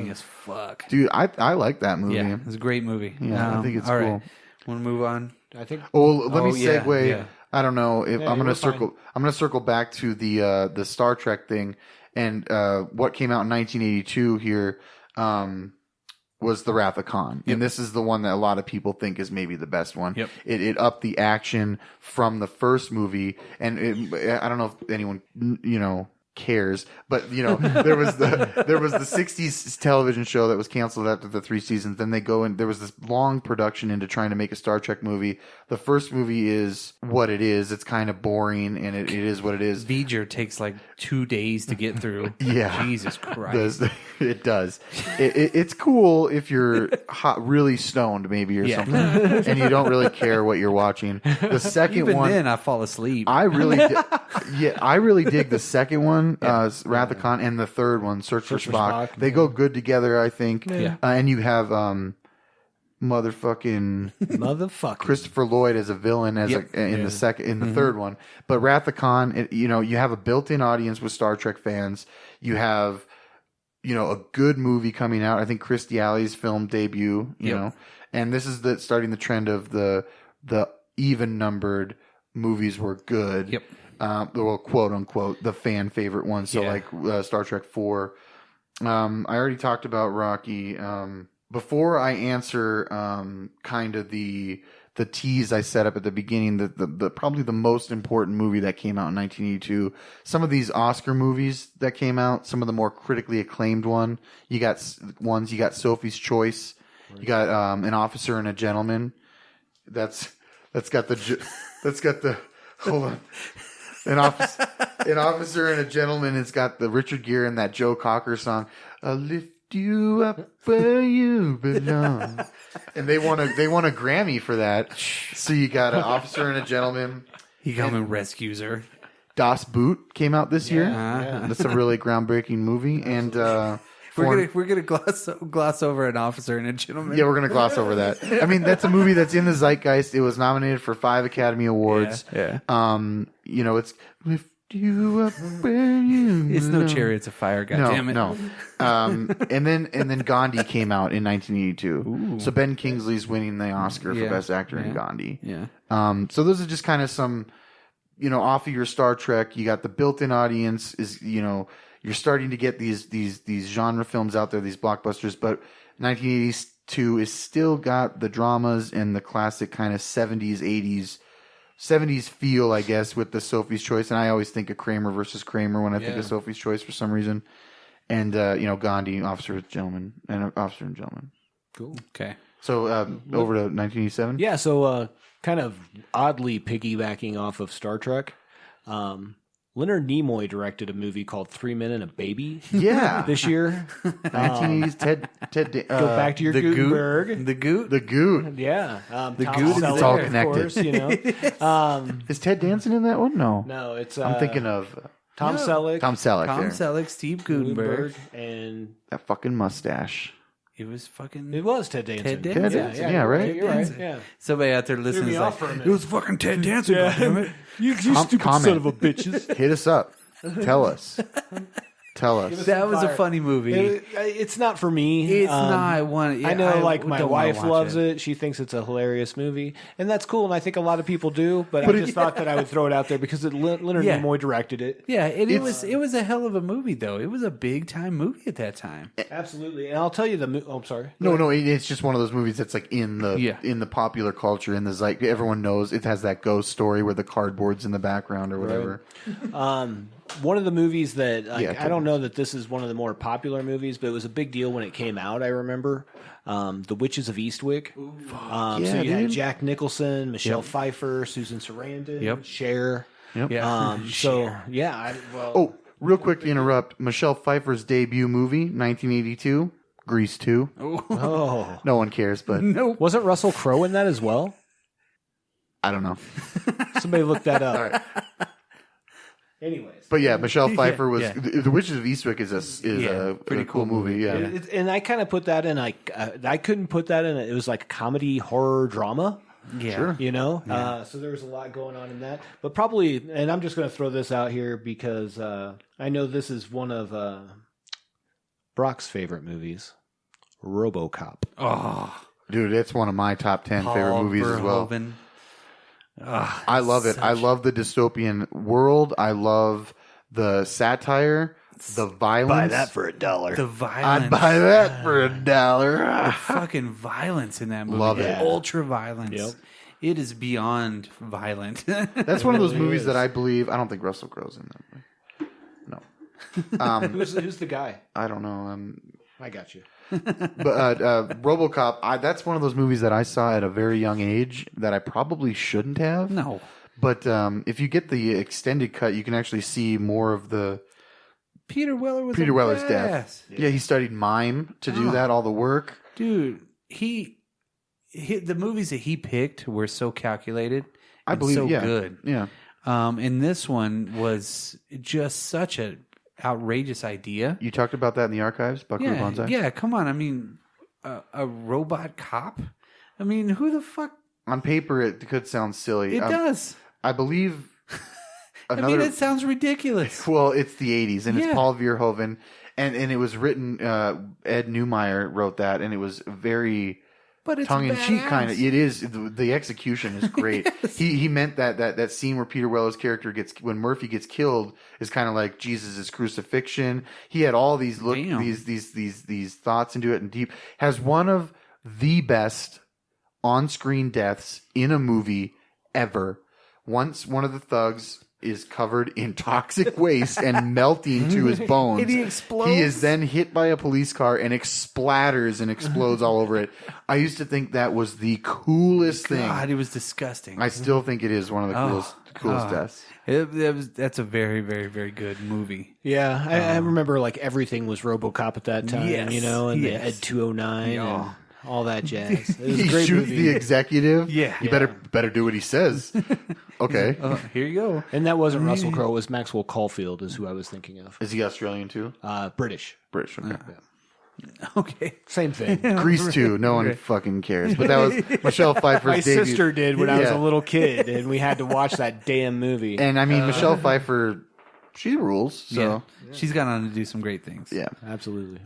funny as fuck. Dude, I like that movie. Yeah, it's a great movie. Yeah, I think it's cool. Right. Want to move on? I think. Well, let me segue. Yeah. I don't know if Yeah, I'm gonna fine. circle. I'm gonna circle back to the Star Trek thing and what came out in 1982 here was The Wrath of Khan, and this is the one that a lot of people think is maybe the best one. Yep. It upped the action from the first movie, and I don't know if anyone cares, but there was the 60s television show that was canceled after the 3 seasons. Then they go and there was this long production into trying to make a Star Trek movie. The first movie is what it is. It's kind of boring, and it is what it is. V'ger takes like 2 days to get through. Yeah. Jesus Christ. It does. It's cool if you're really stoned maybe or something, and you don't really care what you're watching. The second Even one, then, I fall asleep. I really dig the second one, Wrath of Khan, and the third one, Search for Spock. They go good together, I think. Yeah. And you have motherfucking Christopher Lloyd as a villain in the third one. But Wrath of Khan, you have a built-in audience with Star Trek fans. You have a good movie coming out. I think Kirstie Alley's film debut. You know, and this is starting the trend of the even numbered movies were good. Yep. Well, quote unquote, the fan favorite ones. So like Star Trek 4. I already talked about Rocky. Before I answer kind of the tease I set up at the beginning, the probably the most important movie that came out in 1982. Some of these Oscar movies that came out, some of the more critically acclaimed you got Sophie's Choice. You got An Officer and a Gentleman. That's got the hold on. An Officer and a Gentleman. It's got the Richard Gere and that Joe Cocker song. I'll lift you up where you belong. And they won a Grammy for that. So you got An Officer and a Gentleman. He comes and rescues her. Das Boot came out this year. Yeah. That's a really groundbreaking movie. And we're gonna gloss over An Officer and a Gentleman. Yeah, we're gonna gloss over that. I mean, that's a movie that's in the zeitgeist. It was nominated for 5 Academy Awards. Yeah. It's lift you up where you It's no Chariots of Fire. Goddammit. No. And then Gandhi came out in 1982. So Ben Kingsley's winning the Oscar for Best Actor in Gandhi. Yeah. So those are just kind of some, off of your Star Trek. You got the built-in audience is, you're starting to get these genre films out there, these blockbusters, but 1982 is still got the dramas and the classic kind of 70s feel, I guess, with the Sophie's Choice. And I always think of Kramer versus Kramer when I think of Sophie's Choice for some reason. And, Gandhi, Officer and Gentleman. Cool. Okay. So over to 1987? Yeah, so kind of oddly piggybacking off of Star Trek, Leonard Nimoy directed a movie called 3 Men and a Baby. Yeah. This year. 1980s Ted Go back to your Gutenberg. The Goot. The Goot. Yeah. The Tom Goot is Selleck, all of connected. course, Is Ted Danson in that one? No. No, it's... I'm thinking of Tom Selleck. Tom Selleck. Tom there. Selleck, Steve Gutenberg. And That fucking mustache. It was fucking... it was Ted Danson. Ted Danson. Ted Danson, yeah, right? You're right, Danson. yeah. Somebody out there listening me is off like, for a minute. it was fucking Ted Danson, goddammit. You stupid comment. son of a bitches. Hit us up. Tell us. Tell us. That was a fire. funny movie. It's not for me. It's not one. I know, like, my don't wanna wife watch loves it. She thinks it's a hilarious movie. And that's cool, and I think a lot of people do. But I just thought that I would throw it out there because Leonard Yeah. Nimoy directed it. Yeah, it was a hell of a movie, though. It was a big time movie at that time. Absolutely. And I'll tell you I'm sorry. No, it's just one of those movies that's like in the popular culture, in the zeitgeist. Everyone knows it has that ghost story where the cardboard's in the background or whatever. One of the movies that I don't know that this is one of the more popular movies, but it was a big deal when it came out. I remember The Witches of Eastwick. So you had Jack Nicholson, Michelle Pfeiffer, Susan Sarandon, Cher. Yep. Yeah. Real quick to interrupt. Michelle Pfeiffer's debut movie, 1982, Grease 2. Oh, No one cares, but wasn't Russell Crowe in that as well? I don't know. Somebody look that up. Anyways, But yeah, Michelle Pfeiffer was Yeah. The Witches of Eastwick is a pretty cool movie. Yeah. and I kind of put that in. I couldn't put that in. It was like a comedy horror drama. Yeah. Sure. So there was a lot going on in that. But probably, and I'm just going to throw this out here because I know this is one of Brock's favorite movies, RoboCop. Oh, dude, it's one of my top 10 favorite movies as well. I love it. I love the dystopian world. I love the satire, the violence. Buy that for $1. The violence. I'd buy that for $1. The fucking violence in that movie. Love The it. ultra violence. Yep. It is beyond violent. That's one of those movies that I believe. I don't think Russell Crowe's in that movie. No. Who's the guy? I don't know. I got you. But RoboCop, that's one of those movies that I saw at a very young age that I probably shouldn't have. No. But if you get the extended cut, you can actually see more of the Peter Weller's death. death. Yeah, he studied mime to do that, all the work. Dude, the movies that he picked were so calculated. I believe, so yeah. good. Yeah. And this one was just such an outrageous idea. You talked about that in the archives, Buckaroo Banzai? Yeah, come on. I mean, a robot cop? I mean, who the fuck? On paper, it could sound silly. It does. I believe I mean, it sounds ridiculous. Well, it's the 80s, and it's Yeah. Paul Verhoeven, and it was written, Ed Neumeyer wrote that, and it was very But it's tongue-in-cheek badass. kind of. It is. The execution is great. Yes. He meant that scene where Peter Weller's character when Murphy gets killed is kind of like Jesus' crucifixion. He had all these Damn. these thoughts into it, and deep has one of the best on-screen deaths in a movie ever. Once one of the thugs is covered in toxic waste and melting to his bones. And he explodes. He is then hit by a police car and splatters and explodes all over it. I used to think that was the coolest thing. God, it was disgusting. I still think it is one of the coolest deaths. That's a very, very, very good movie. Yeah, I remember like everything was RoboCop at that time, Yes, you know, and yes. the Ed 209 Yeah. and all that jazz. It was He a great shoots movie. the executive. Yeah. You better do what he says. Okay. Here you go. And that wasn't Russell Crowe. It was Maxwell Caulfield is who I was thinking of. Is he Australian too? British. British. Okay. Okay. Same thing. Grease 2. No one fucking cares. But that was Michelle Pfeiffer's My debut. sister did when I was Yeah. a little kid, and we had to watch that damn movie. And I mean, Michelle Pfeiffer, she rules. So Yeah. She's gone on to do some great things. yeah. Absolutely.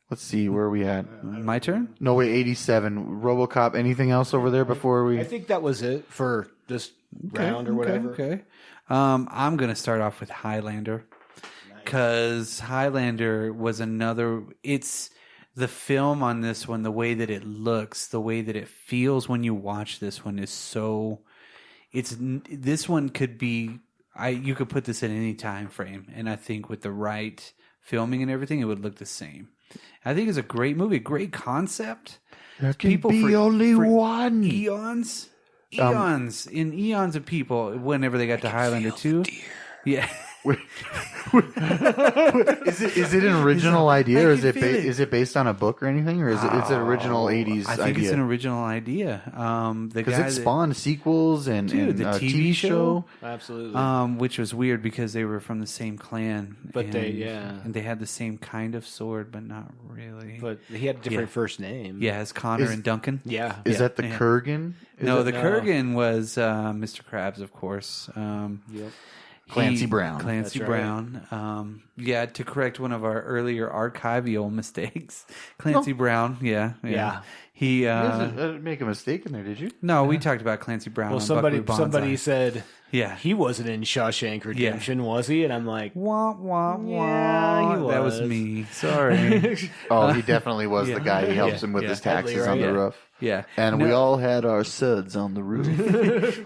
Let's see where are we at. My turn? No way, 87. RoboCop. Anything else over there before we? I think that was it for this round or whatever. Okay. I'm going to start off with Highlander. Because Highlander was it's the film on this one, the way that it looks, the way that it feels when you watch this one is this one could be, you could put this in any time frame. And I think with the right filming and everything, it would look the same. I think it's a great movie, great concept. There can be only one. Eons of people whenever they got to Highlander 2. Yeah. Is it an original idea, or I is can it feel it. is it based on a book or anything, or is it's an original 80s I think idea? it's an original idea. Because it spawned sequels and the a TV show. Absolutely. Which was weird because they were from the same clan. But and they had the same kind of sword, but not really. But he had a different first name. Yeah, as Connor and Duncan. Yeah. Is that the yeah. Kurgan? No, the Kurgan was Mr. Krabs, of course. Yep. Clancy Brown. Clancy That's right. Brown. Yeah, to correct one of our earlier archival mistakes. Clancy Brown, yeah. He You guys didn't make a mistake in there, did you? no, we talked about Clancy Brown. Well, on somebody Buckaroo Banzai. said Yeah. he wasn't in Shawshank Redemption, was he? And I'm like, Wah, wah, wah. Yeah, he That was was. me. Sorry. Oh, he definitely was the guy. He helps him with his taxes Headley, on right? the roof. Yeah. And we all had our suds on the roof.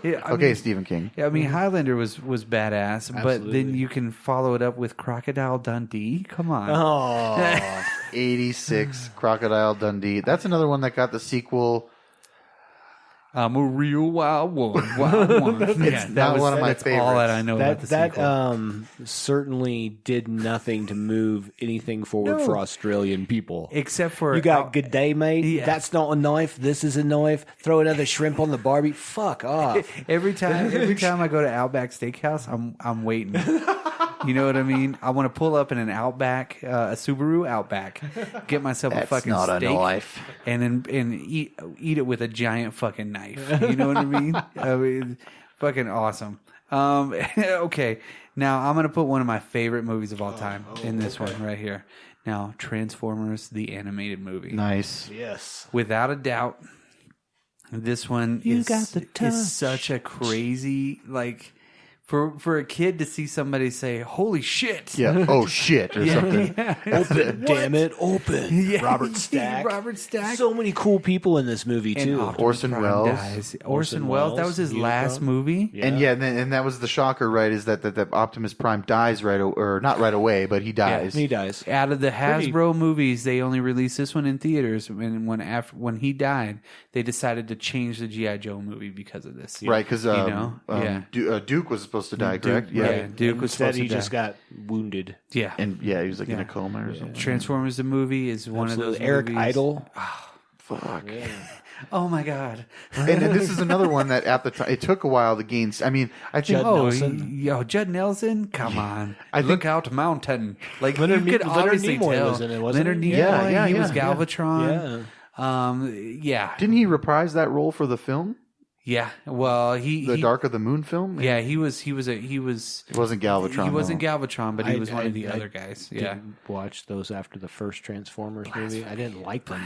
Yeah, I Okay, mean, Stephen King. I mean, Highlander was badass, but Absolutely. then you can follow it up with Crocodile Dundee. Come on. oh, 86, Crocodile Dundee. That's another one that got the sequel. I'm a real wild one. Wild one. It's not one of my that's all that favorites. I know about the that sequel. certainly did nothing to move anything forward No. for Australian people. Except for You got good day, mate. Yeah. That's not a knife. This is a knife. Throw another shrimp on the barbie. Fuck off. every time I go to Outback Steakhouse, I'm waiting. You know what I mean? I want to pull up in an Outback, a Subaru Outback, get myself a fucking steak, and eat it with a giant fucking knife. You know what I mean? Fucking awesome. Okay, now I'm gonna put one of my favorite movies of all time in this one right here. Now, Transformers, the animated movie. Nice. Yes. Without a doubt, this one is such a crazy, like, for a kid to see somebody say, holy shit. Yeah. Oh, shit. Or something. Open. Damn it. Open. Yeah. Robert Stack. Robert Stack. So many cool people in this movie, too. Optimus Orson Prime Welles. dies. Orson Welles. That was his last movie. Yeah. And that was the shocker, right? Is that Optimus Prime dies or not right away, but he dies. He dies. Out of the Hasbro movies, they only released this one in theaters. And when he died, they decided to change the G.I. Joe movie because of this. Right, because Duke was supposed to die, correct? Yeah, Duke was supposed to die. He just got wounded. Yeah. And he was like in a coma or something. Transformers the movie is one of those Eric movies. Idle. Fuck. Yeah. Oh my god. And this is another one that at the time it took a while to gain. I mean, I think Judd Nelson, come on! I Look think- out, mountain! Like Leonard you could Leonard obviously Nimoy tell. was in it, wasn't Leonard he? Nimoy, he Yeah, was yeah. Galvatron. Yeah. Yeah, didn't he reprise that role for the film, yeah. Well, the Dark of the Moon film? Yeah, he was. It wasn't Galvatron. He wasn't though. Galvatron, but he was one of the I other guys. Yeah. Didn't watch those after the first Transformers movie. I didn't like them.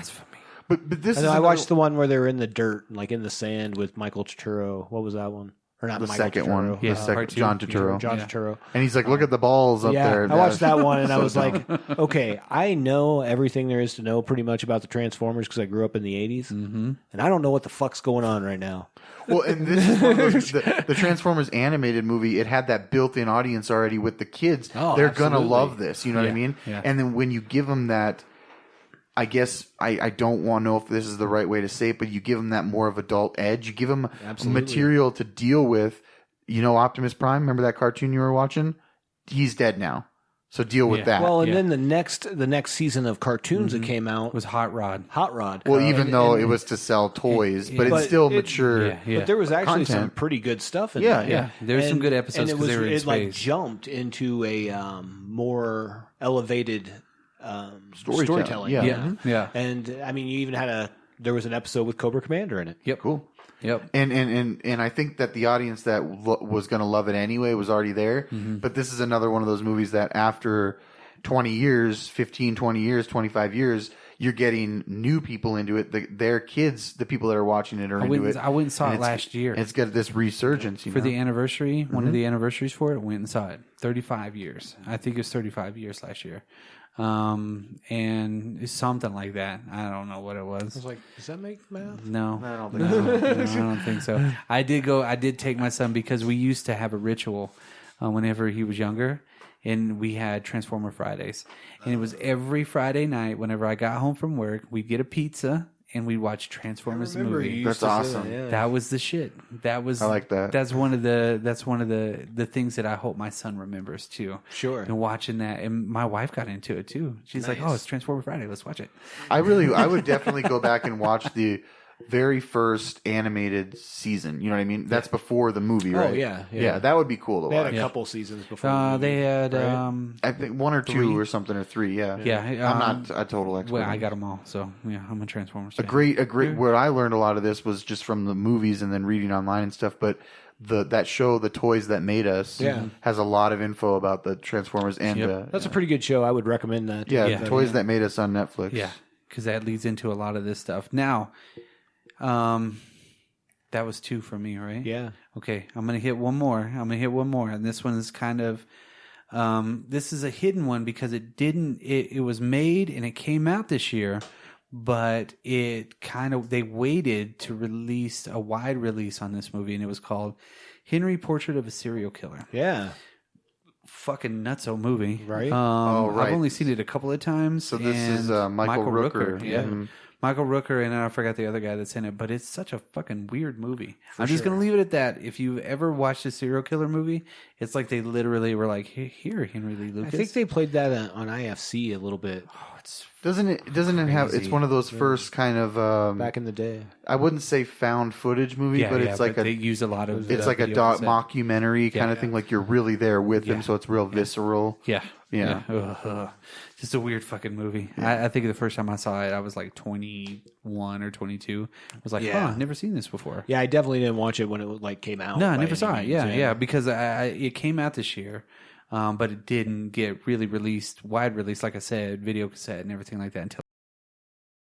But this And is I watched the one where they were in the dirt, like in the sand with Michael Turturro. What was that one? Or not the Michael second Turturro. one. Yeah, The second, part two. John Turturro. John Yeah. Turturro. And he's like, look at the balls up there. I watched that one and I So was like, okay, I know everything there is to know pretty much about the Transformers because I grew up in the 80s. Mm-hmm. And I don't know what the fuck's going on right now. Well, and this is one of those, the Transformers animated movie. It had that built-in audience already with the kids. Oh, They're absolutely. gonna love this. You know what I mean? Yeah. And then when you give them that, I guess I don't want to know if this is the right way to say it, but you give them that more of adult edge. You give them material to deal with. You know, Optimus Prime. Remember that cartoon you were watching? He's dead now. So deal with that. Well, and then the next season of cartoons that came out Was Hot Rod. Hot Rod. Well, even though it was to sell toys, but it's still mature. Yeah. But there was actually some Content. pretty good stuff in Yeah, there. Yeah, there were some good episodes and because they were in it like space. jumped into a more elevated storytelling. Yeah. Yeah. And I mean, you even had there was an episode with Cobra Commander in it. Yep. Cool. Yep. And I think that the audience that was going to love it anyway was already there. But this is another one of those movies that after 20 years, 15, 20 years, 25 years, you're getting new people into it. Their kids, the people that are watching it, are into it. I went and saw And it last year. It's got this resurgence. For the anniversary, one of the anniversaries for it, went and saw it. 35 years. I think it was 35 years last year. And it's something like that. I don't know what it was. I was like, does that make math? No. I don't think so. No, I don't think so. I did take my son because we used to have a ritual whenever he was younger, and we had Transformer Fridays. And it was every Friday night whenever I got home from work, we'd get a pizza and we'd watch Transformers the movie. That's awesome. That was the shit. That was I like that. That's one of the things that I hope my son remembers too. Sure. And watching that, and my wife got into it too. She's like, "Oh, it's Transformer Friday. Let's watch it." I would definitely go back and watch the very first animated season. You know what I mean? That's before the movie, right? yeah. That would be cool to They had watch. a couple seasons before. The movie, They had right? I think one or two or something or three. Yeah. yeah. I'm not a total expert. Well, I got them all, so yeah, I'm a Transformers fan. a great. Where I learned a lot of this was just from the movies and then reading online and stuff. But that show, The Toys That Made Us, has a lot of info about the Transformers and That's a pretty good show. I would recommend that. The Toys That Made Us on Netflix. Yeah, because that leads into a lot of this stuff. Now, that was 2 for me, right? Yeah. Okay, I'm gonna hit one more. And this one is kind of this is a hidden one because it was made and it came out this year, but they waited to release a wide release on this movie, and it was called Henry Portrait of a Serial Killer. Yeah. Fucking nutso movie, Right? Right. I've only seen it a couple of times. So this is Michael Rooker. Yeah. Mhm. Michael Rooker, and I forgot the other guy that's in it, but it's such a fucking weird movie. I'm just going to leave it at that. If you've ever watched a serial killer movie, it's like they literally were like, here, Henry Lee Lucas. I think they played that on IFC a little bit Doesn't it have? It's one of those first kind of back in the day. I wouldn't say found footage movie, but it's like they use a lot of it's like a mockumentary kind of thing. Like you're really there with them, so it's real visceral. Yeah. Yeah. Ugh. Just a weird fucking movie. I think the first time I saw it, I was like 21 or 22. I was like, I've never seen this before. Yeah, I definitely didn't watch it when it came out. No, I never saw it. Yeah, because it came out this year. but it didn't get really released, wide release, like I said, video cassette and everything like that until